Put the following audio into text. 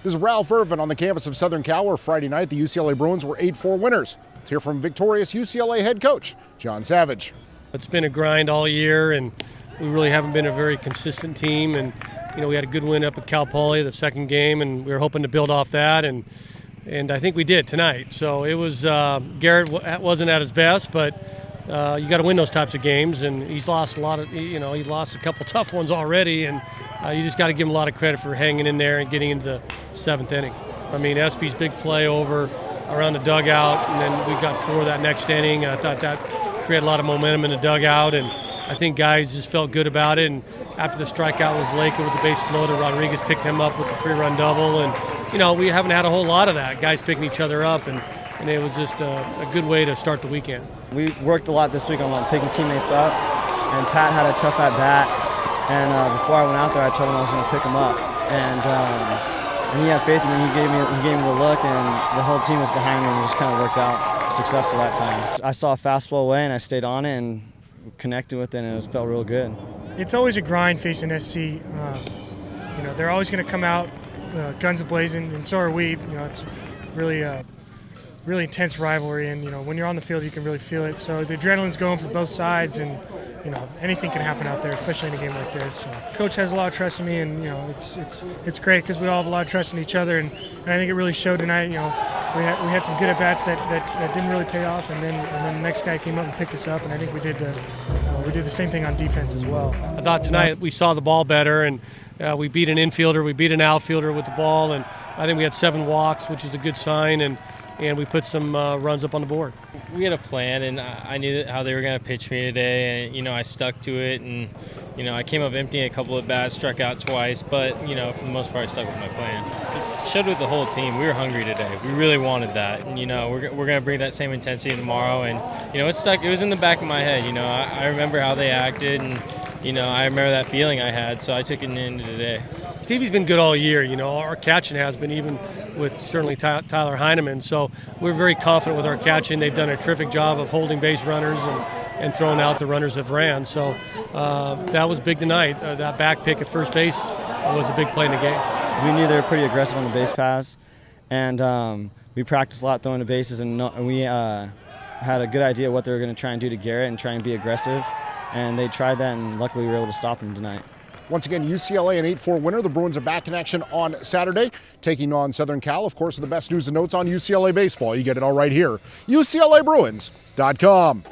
This is Ralph Irvin on the campus of Southern Cal, where Friday night the UCLA Bruins were 8-4 winners. Let's hear from victorious UCLA head coach John Savage. It's been a grind all year, and we really haven't been a very consistent team. And we had a good win up at Cal Poly the second game, and we were hoping to build off that, and I think we did tonight. So it was Garrett wasn't at his best, but you got to win those types of games, and he's lost a lot of he lost a couple tough ones already, and you just got to give him a lot of credit for hanging in there and getting into the seventh inning. I mean, SB's big play over around the dugout, and then we got 4 that next inning. I thought that created a lot of momentum in the dugout, and I think guys just felt good about it. And after the strikeout with Laker with the bases loaded, Rodriguez picked him up with the 3-run double, and we haven't had a whole lot of that, guys picking each other up, and it was just a good way to start the weekend. We worked a lot this week on picking teammates up, and Pat had a tough at bat, and before I went out there I told him I was going to pick him up, and he had faith in me. He gave me the look, and the whole team was behind me, and it just kind of worked out successful that time. I saw a fastball away, and I stayed on it and connected with it, and it felt real good. It's always a grind facing SC. They're always going to come out guns a-blazing, and so are we. It's really really intense rivalry, and when you're on the field you can really feel it. So the adrenaline's going for both sides, and anything can happen out there, especially in a game like this. So, Coach has a lot of trust in me, and it's great because we all have a lot of trust in each other, and I think it really showed tonight. We had some good at bats that didn't really pay off, and then the next guy came up and picked us up, and I think we did the same thing on defense as well. I thought tonight we saw the ball better, and we beat an infielder, we beat an outfielder with the ball, and I think we had 7 walks, which is a good sign, and we put some runs up on the board. We had a plan, and I knew how they were going to pitch me today, and I stuck to it, and I came up empty a couple of bats, struck out twice, but for the most part I stuck with my plan. It showed with the whole team. We were hungry today. We really wanted that, and we're going to bring that same intensity tomorrow, and it stuck. It was in the back of my head. I remember how they acted, and I remember that feeling I had, so I took it into today. Stevie's been good all year. Our catching has been, even with certainly Tyler Heineman. So we're very confident with our catching. They've done a terrific job of holding base runners and throwing out the runners that ran. So that was big tonight. That back pick at first base was a big play in the game. We knew they were pretty aggressive on the base paths, and we practiced a lot throwing the bases, and we had a good idea what they were going to try and do to Garrett and try and be aggressive. And they tried that, and luckily we were able to stop them tonight. Once again, UCLA an 8-4 winner. The Bruins are back in action on Saturday, taking on Southern Cal. Of course, with the best news and notes on UCLA baseball. You get it all right here. UCLABruins.com.